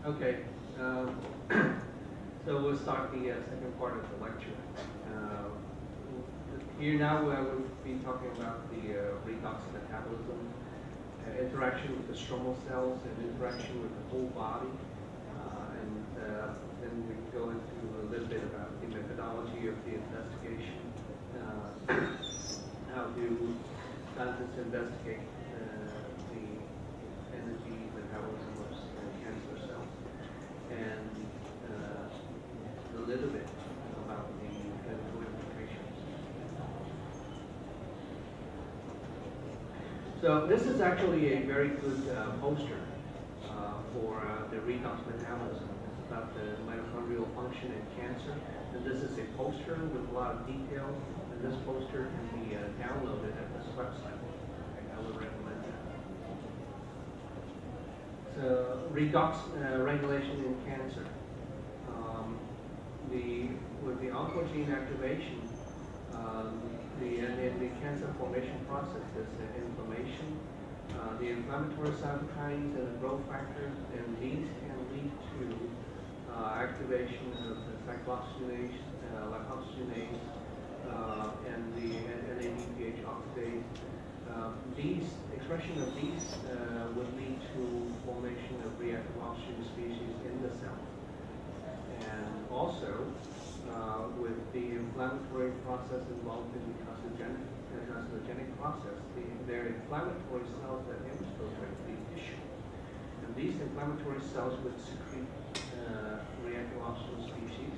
Okay, um, so we'll start the second part of the lecture. Uh, Here now I will be talking about the redox metabolism, interaction with the stromal cells, and interaction with the whole body. And then we go into a little bit about the methodology of the investigation, how do scientists investigate the energy metabolism of cancer cells, and a little bit about the clinical implications. So this is actually a very good poster for the redox metabolism. It's about the mitochondrial function in cancer. And this is a poster with a lot of detail. And this poster can be downloaded at this website. I would recommend that. So redox regulation in cancer. With the oncogene activation, in the cancer formation process, there's inflammation, the inflammatory cytokines and the growth factors, and these can lead to activation of the cyclooxygenase, and the NADPH oxidase. These expression of these would lead to formation of reactive oxygen species in the cell. And also, with the inflammatory process involved in the carcinogenic process, there are inflammatory cells that infiltrate the tissue. And these inflammatory cells would secrete reactive oxygen species,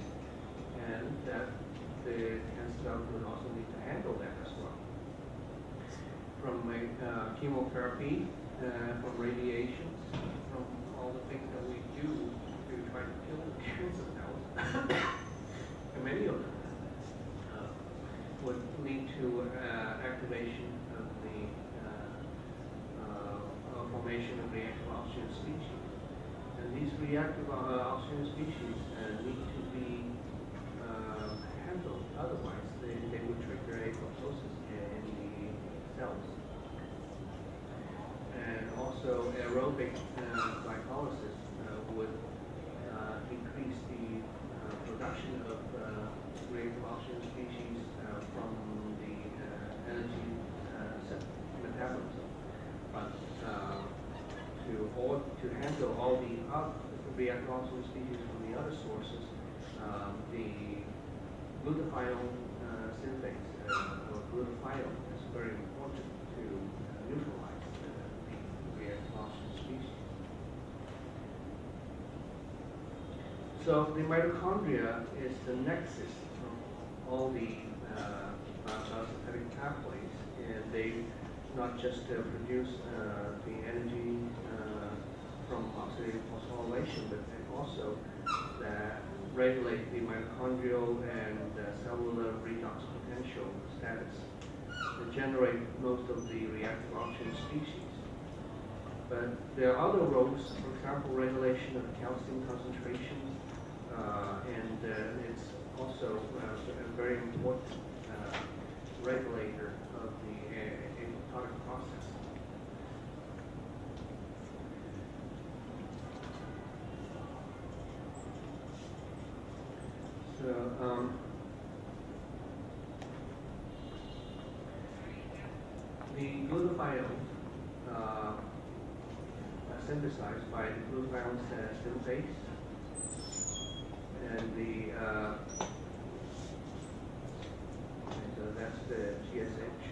and that the cancer cells would also need to handle that as well. From chemotherapy, from radiation, from all the things that we do to try to kill the cancer cells, and many of them would lead to activation of the formation of reactive oxygen species. And these reactive oxygen species need to be handled, otherwise they would trigger apoptosis in the cells. And also aerobic glycolysis would increase the production of reactive oxygen species from the energy metabolism. But to handle all the reactive oxygen species from the other sources, the glutathione synthase or glutathione is very important to neutralize the reactive oxygen species. So the mitochondria is the nexus of all the biosynthetic pathways, and they not just produce the energy from oxidative phosphorylation, but they also regulate the mitochondrial and cellular redox potential status. They generate most of the reactive oxygen species. But there are other roles, for example, regulation of calcium concentration, and it's also a very important regulator of the apoptotic process. So, the glutathione synthesized by the glutathione synthase, and so that's the GSH,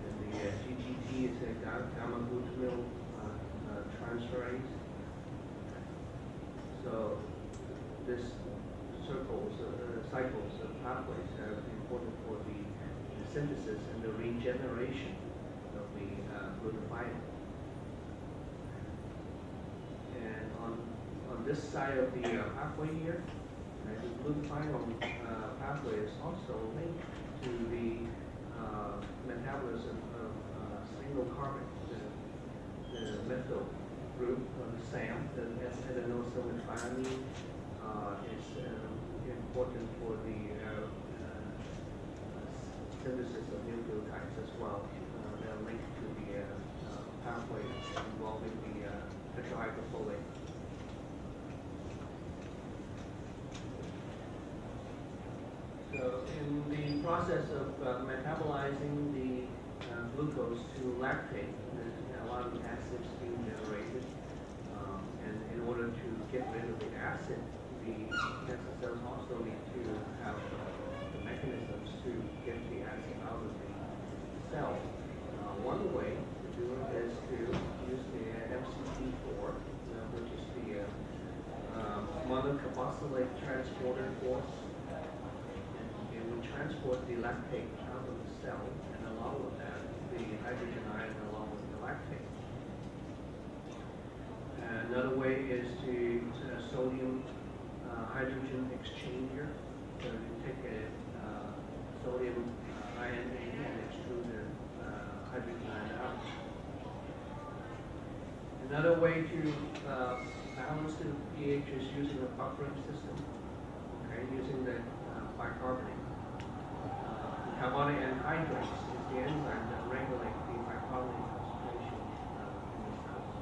and the GGT is a gamma glutamyl transferase. So this cycles of pathways are important for the synthesis and the regeneration of the glutathione. And on this side of the pathway here, the glutathione pathway is also linked to the metabolism of single carbon, the methyl group of the SAM, the S-adenosylmethionine, is important for the synthesis of nucleotides as well. They're linked to the pathway involving the tetrahydrofolate. process of metabolizing the glucose to lactate, there's a lot of acids being generated. And in order to get rid of the acid, the cancer cells also need to have the mechanisms to get the acid out of the cell. One way to do it is to use the MCP4, which is the monocarboxylate transporter force. And we transport the lactate out of the cell, and along with that, the hydrogen ion along with the lactate. Another way is to sodium hydrogen exchanger. So you take a sodium ion in and extrude the hydrogen ion out. Another way to balance the pH is using a buffering system. Okay, using the bicarbonate. Carbonic anhydrase is the enzyme that regulates the bicarbonate concentration in the cells.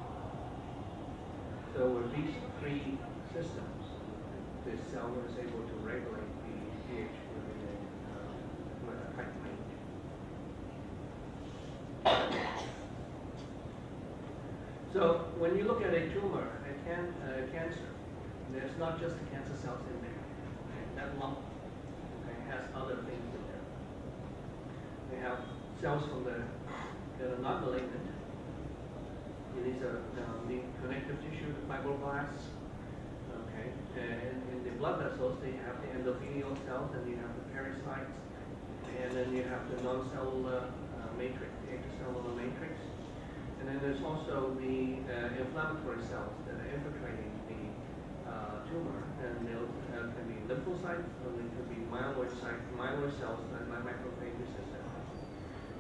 So with these three systems, the cell is able to regulate the pH within a tight range. So when you look at a tumor, a cancer, there's not just the cancer cells in there. Okay? That lump has other things in there. They have cells that are not malignant. These are the connective tissue, the fibroblasts. Okay, and in the blood vessels, they have the endothelial cells, and you have the pericytes, and then you have the non-cellular matrix, the extracellular matrix, and then there's also the inflammatory cells that are infiltrating the tumor, and they can be lymphocytes, or they can be myeloid cells, like macrophages, etc.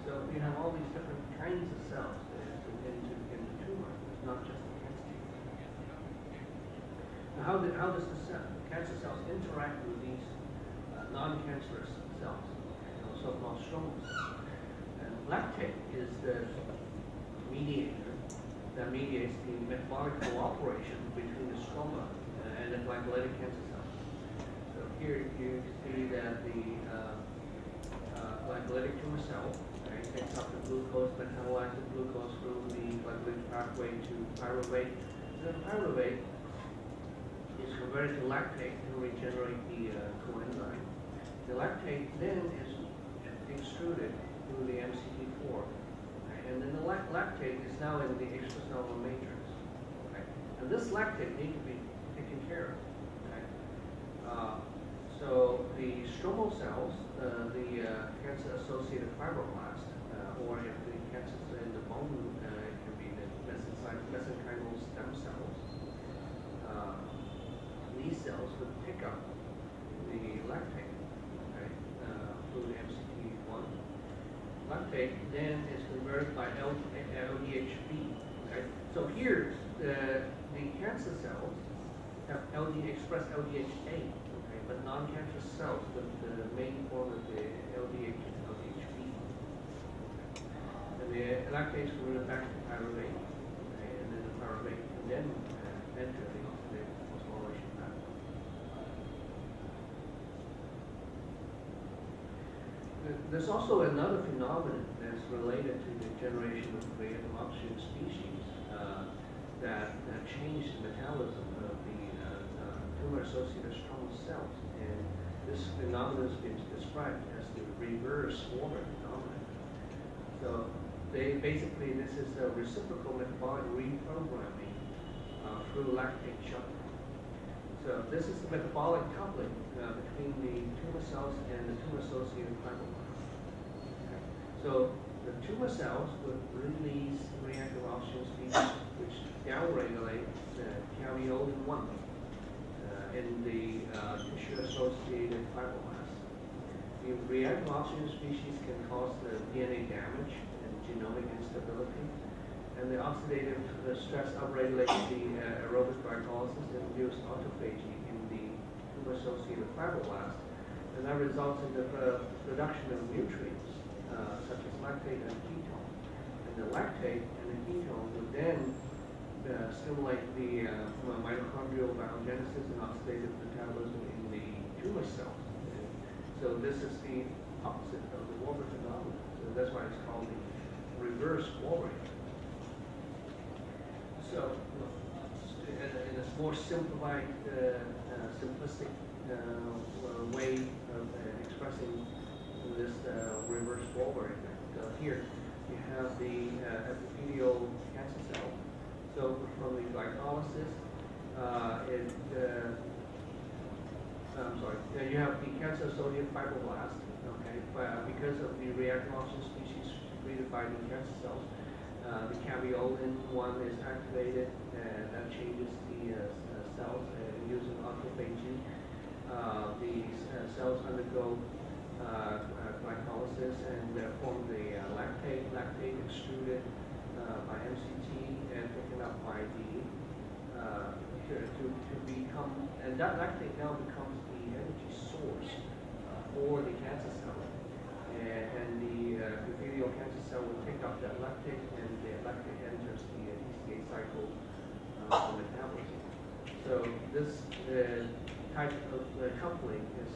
So you have all these different kinds of cells in the tumor. It's not just the cancer. Now, how does the cancer cells interact with these non-cancerous cells, so-called stromal cells? And lactate is the mediator that mediates the metabolic cooperation between the stroma and the glycolytic cancer cells. So here you see that the glycolytic tumor cell takes up the glucose, metabolizes the glucose through the glycolytic pathway to pyruvate. Then pyruvate is converted to lactate to regenerate the coenzyme. The lactate then is extruded through the MCP4. And then the lactate is now in the extracellular matrix. Okay? And this lactate needs to be taken care of. Okay? So the stromal cells, the cancer-associated fibroblast, or if the cancer is in the bone, it can be the mesenchymal stem cells. These cells would pick up the lactate, okay, through the MCP1. Lactate then is converted by LDHB. Okay? So here, the cancer cells have express LDHA, okay, but non-cancerous cells, the main form of the LDH is LDHB. Okay? And the lactate is converted back to pyruvate, okay, and then the pyruvate can then enter the oxidative phosphorylation pathway. There's also another phenomenon that's related to the generation of reactive oxygen species that change the metabolism of the tumor-associated stromal cells. And this phenomenon has been described as the reverse order phenomenon. So basically, this is a reciprocal metabolic reprogramming through lactate shuttling. So this is the metabolic coupling between the tumor cells and the tumor-associated fibroblasts. Okay. So the tumor cells would release reactive oxygen species, which downregulate caveolin-1 in the tissue-associated fibroblasts. The reactive oxygen species can cause the DNA damage and genomic instability. And the oxidative stress upregulates the aerobic glycolysis and induces autophagy in the tumor-associated fibroblasts. And that results in the production of nutrients, such as lactate and ketone. And the lactate and the ketone would then stimulate the mitochondrial biogenesis and oxidative metabolism in the tumor cells. And so this is the opposite of the Warburg phenomenon. So that's why it's called the reverse Warburg effect. So, in a more simplified, simplistic way of expressing this reverse Warburg effect, here you have the epithelial cancer cell. So from the glycolysis, you have the cancer-associated fibroblast. Okay, because of the reactive oxygen species secreted by the cancer cells, the caveolin one is activated, and that changes the cells using autophagy. These cells undergo glycolysis and form the lactate. Lactate extruded by MCT and taken up by the to become, and that lactate now becomes the energy source for the cancer cell. And the epithelial cancer cell will take up that lactate, and the lactate enters the TCA cycle for metabolism. So this type of coupling is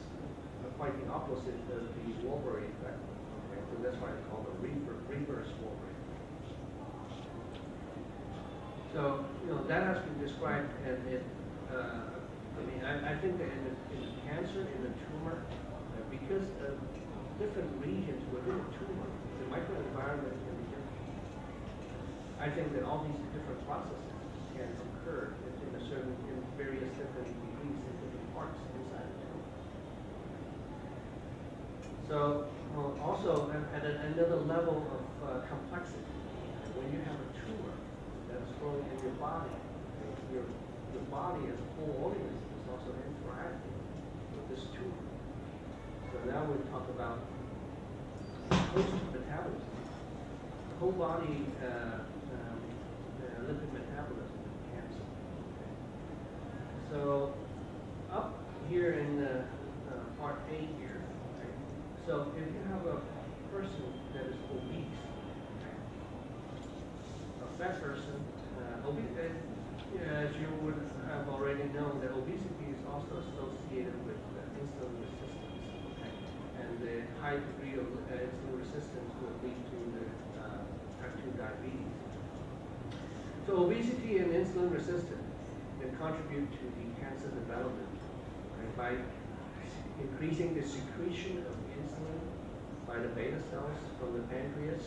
quite the opposite of the Warburg effect. Okay, so that's why it's called a reverse Warburg. So that has been described, and I think that in the cancer, in the tumor, because of different regions within the tumor, the microenvironment can be different. I think that all these different processes can occur in various different degrees in different parts inside the tumor. So also at another level of complexity, when you have a tumor that's growing in your body, your body as a whole organism is also interacting with this tumor. So now we talk about host metabolism, the whole body lipid metabolism in cancer. Okay. So up here in part A here, okay, so if you have a person that is obese, okay, a fat person, as you would have already known, that obesity is also associated with insulin resistance. Okay? And the high degree of insulin resistance will lead to the type 2 diabetes. So obesity and insulin resistance can contribute to the cancer development, right, by increasing the secretion of insulin by the beta cells from the pancreas,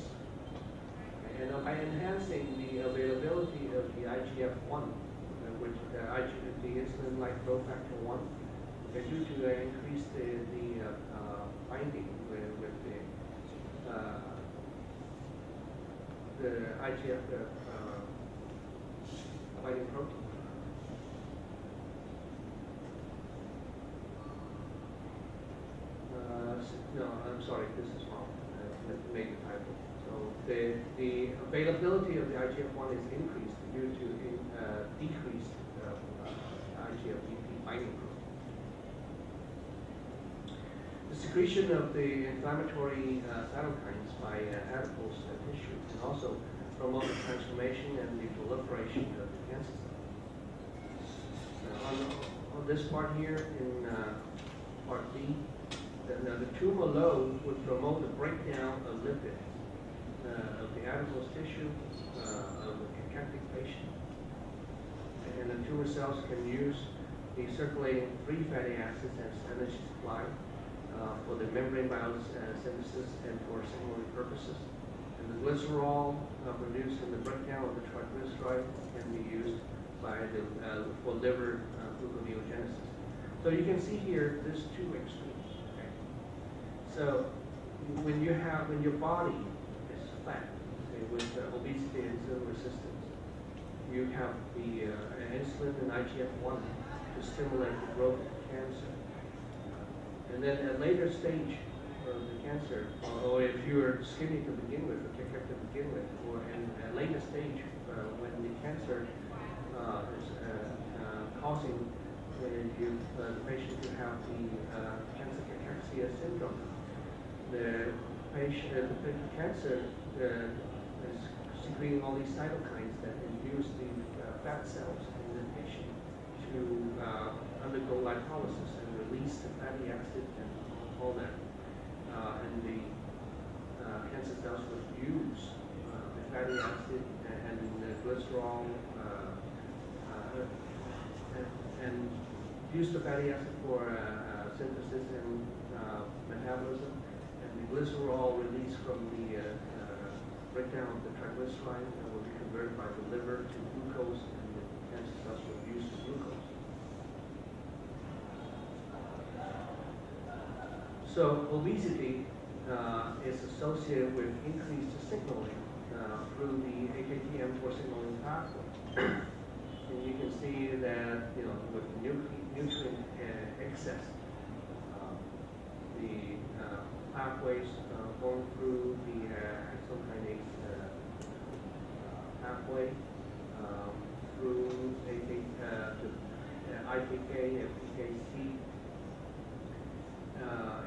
and by enhancing the availability of the IGF-1, which the insulin-like growth factor 1, due to increase the binding with the IGF binding protein. No, I'm sorry, this is wrong. I made a typo. So the availability of the IGF-1 is increased due to decreased IGF-BP binding protein. The secretion of the inflammatory cytokines by adipose tissue can also promote the transformation and the proliferation of the cancer cells. On this part here in part B, the tumor load would promote the breakdown of lipids of the adipose tissue of the cachectic patient. And the tumor cells can use the circulating free fatty acids as energy supply for the membrane biosynthesis and for signaling purposes. And the glycerol produced in the breakdown of the triglyceride can be used by for liver gluconeogenesis. So you can see here there's two extremes. Okay? So when your body is fat, okay, with obesity and insulin resistance, you have the insulin and IGF-1 to stimulate the growth of cancer. And then at a later stage of the cancer, or if you're skinny to begin with, or cachectic to begin with, or in a later stage when the cancer is causing the patient to have the cancer cachexia syndrome, the cancer is secreting all these cytokines that induce the fat cells in the patient to undergo lipolysis and release the fatty acid and all that and the cancer cells would use the fatty acid and the glycerol and use the fatty acid for synthesis and metabolism, and the glycerol released from the breakdown of the triglyceride will be converted by the liver to glucose, and the cancer cells will use the glucose. So obesity is associated with increased signaling through the AKT-mTOR signaling pathway. And you can see that with nutrient excess, the pathways going through the exon kinase pathway through ITK and PKC.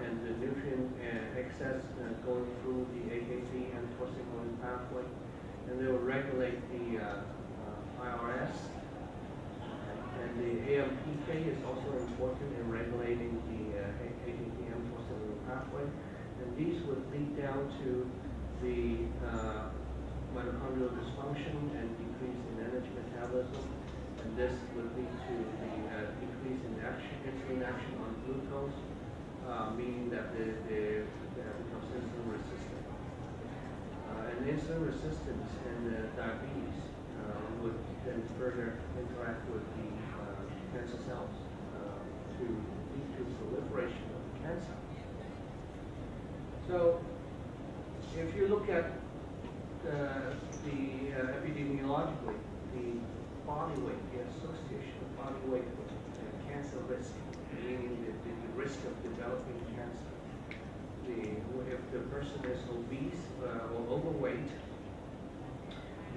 And the nutrient excess going through the AKT-mTOR signaling pathway, and they will regulate the IRS. And the AMPK is also important in regulating the AKT-mTOR signaling pathway, and these would lead down to the mitochondrial dysfunction and decrease in energy metabolism, and this would lead to the decrease in insulin action on glucose. Meaning that they become insulin resistant. And insulin resistance and diabetes would then further interact with the cancer cells to lead to proliferation of cancer. So if you look at the epidemiologically, the body weight, the association of body weight with cancer risk, meaning the risk of developing cancer. If the person is obese or overweight,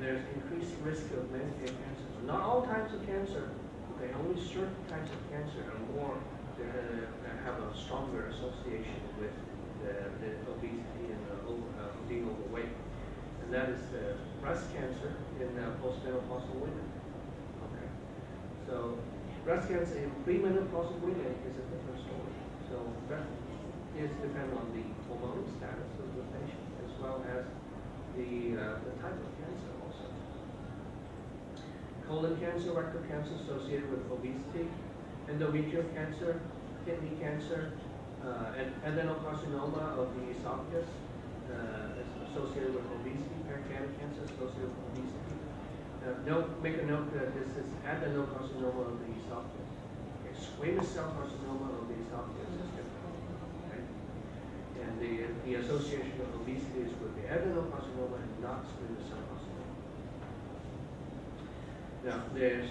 there's increased risk of many cancers. Not all types of cancer, okay, only certain types of cancer are more have a stronger association with the obesity and being overweight. And that is breast cancer in postmenopausal women. Okay, so breast cancer in premenopausal women is a different story. So that is dependent on the hormonal status of the patient as well as the type of cancer also. Colon cancer, rectal cancer associated with obesity, endometrial cancer, kidney cancer, and adenocarcinoma of the esophagus is associated with obesity, pancreatic cancer associated with obesity. Make a note that this is adenocarcinoma of the esophagus. Okay, squamous cell carcinoma of the esophagus is different. Okay? And the association of obesity is with the adenocarcinoma and not squamous cell carcinoma. Now, there's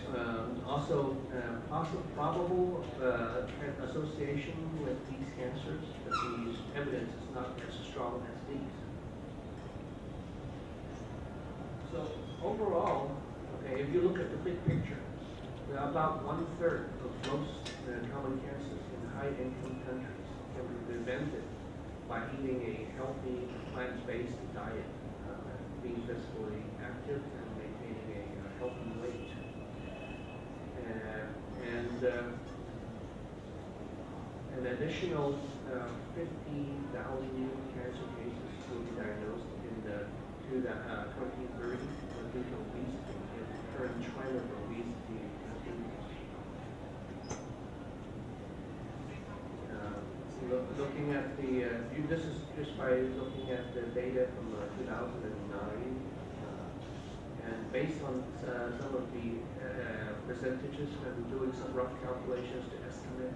also probable association with these cancers, but these evidence is not as strong as these. So overall, okay, if you look at the big picture, about 1/3 of most common cancers in high-income countries can be prevented by eating a healthy plant-based diet, being physically active and maintaining a healthy weight. An additional 50,000 new cancer cases will be diagnosed in the 2030 due to obesity, if the current trend of obesity continues. Looking at this is just by looking at the data from 2009, and based on some of the percentages and doing some rough calculations to estimate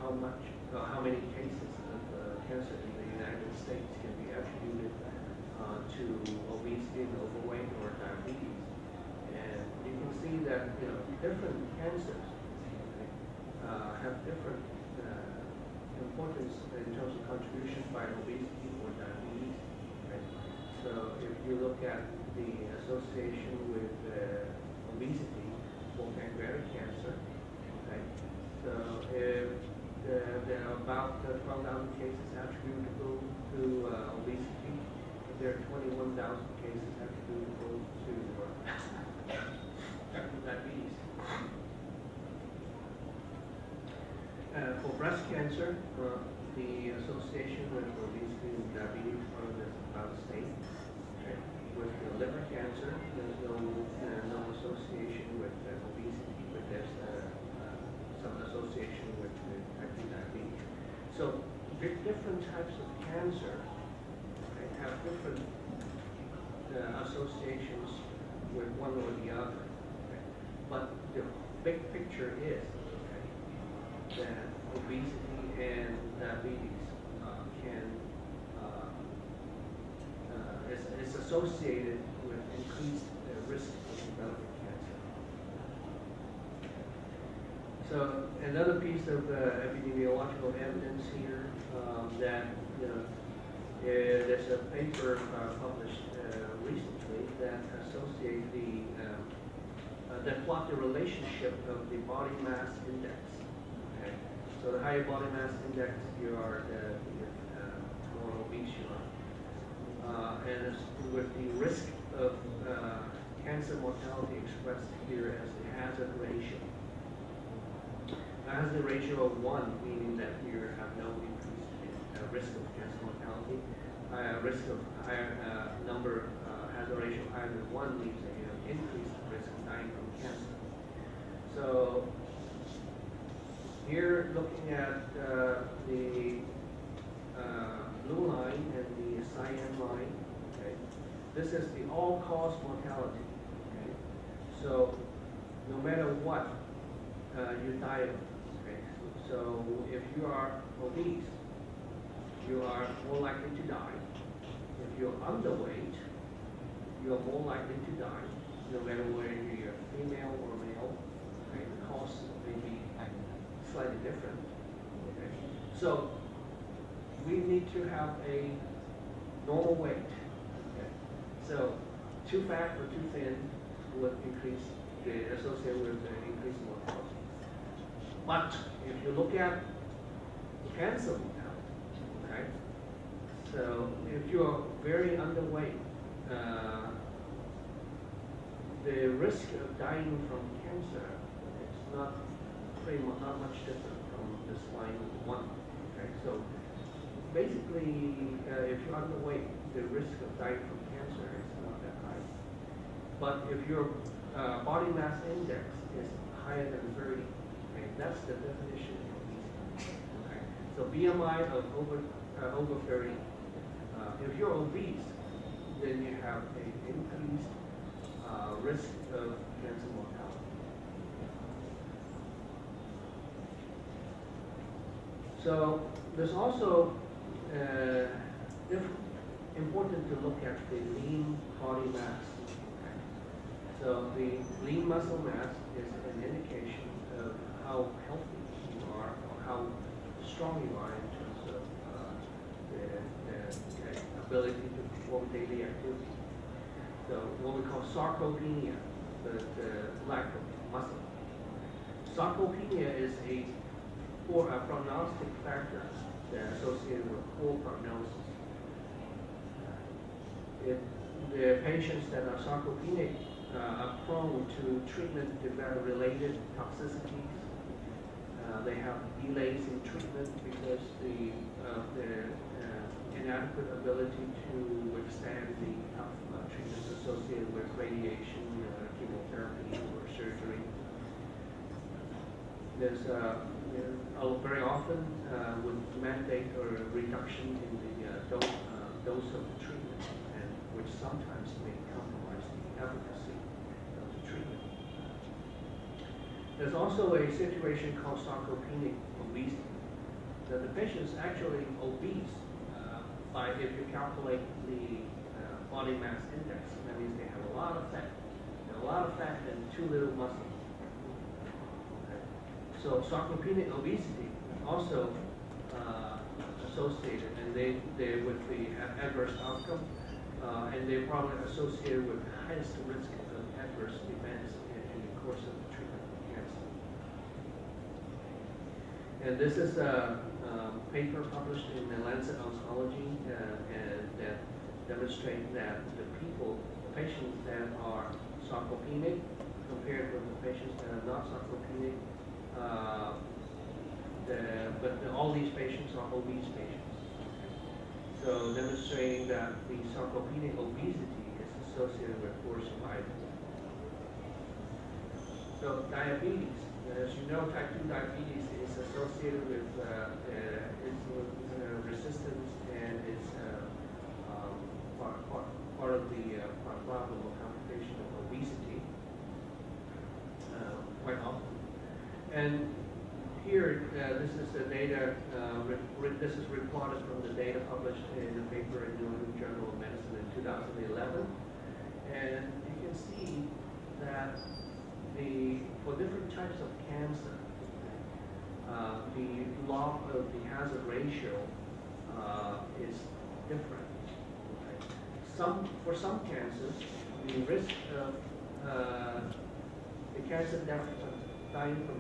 how many cases of cancer in the United States can be attributed to obesity and overweight or diabetes. And you can see that different cancers have different importance in terms of contribution by obesity or diabetes. Right? So if you look at the association with obesity for pancreatic cancer, okay, so if there are about 12,000 cases attributable to obesity, there are 21,000 cases attributable to diabetes. For breast cancer, the association with obesity and diabetes are about the same. Okay. With the liver cancer, there's no association with obesity, but there's some association with type 2 diabetes. So different types of cancer, okay, have different associations with one or the other. Okay. But the big picture is, okay, that obesity and diabetes is associated with increased risk of developing cancer. So another piece of epidemiological evidence here that there's a paper published recently that associate that plot the relationship of the body mass index. Okay, so the higher body mass index you are, the more obese you are, and it's with the risk of cancer mortality expressed here as the hazard ratio. Hazard ratio of 1, meaning that you have no increase in risk of cancer mortality. Risk of higher hazard ratio higher than 1 means that you have increased risk of dying from cancer. So here, looking at the blue line and the cyan line, okay, this is the all-cause mortality. Okay, so no matter what you die of. So if you are obese, you are more likely to die. If you're underweight, you are more likely to die, no matter whether you're female or male. Okay, the cost may be slightly different. Okay, so we need to have a normal weight. Okay, so too fat or too thin would increase associated with the increase in mortality. But if you look at cancer mortality, okay, so if you are very underweight, the risk of dying from cancer is not much different from this line 1. Okay, so basically, if you're underweight, the risk of dying from cancer is not that high. But if your body mass index is higher than 30, okay, that's the definition of obesity. Okay, so BMI of over 30. If you're obese, then you have an increased risk of cancer mortality. So there's also important to look at the lean body mass. Okay. So the lean muscle mass is an indication of how healthy you are or how strong you are in terms of the ability to perform daily activity. So what we call sarcopenia, the lack of muscle. Sarcopenia is a prognostic factor that's associated with poor prognosis. The patients that are sarcopenic are prone to treatment-related toxicities. They have delays in treatment because their inadequate ability to withstand the tough treatments associated with radiation, chemotherapy, or surgery. There's very often would mandate a reduction in the dose of the treatment, and which sometimes may compromise the efficacy of the treatment. There's also a situation called sarcopenic obesity. That the patient is actually obese if you calculate the body mass index. That means they have a lot of fat, and too little muscle. Okay. So sarcopenic obesity also associated, and they're with the adverse outcome, and they're probably associated with the highest risk of adverse events in the course of the treatment of cancer. And this is a paper published in the Lancet Oncology and that demonstrate that the patients that are sarcopenic compared with the patients that are not sarcopenic, but all these patients are obese patients. So demonstrating that the sarcopenic obesity is associated with poor survival. So diabetes, as you know, type 2 diabetes is associated with insulin resistance, and it's part of the problem or complication of obesity quite often. And here, this is the data, this is reported from the data published in a paper in New England Journal of Medicine in 2011. And you can see that for different types of cancer, the log of the hazard ratio is different. Okay. For some cancers, the risk of the cancer death dying from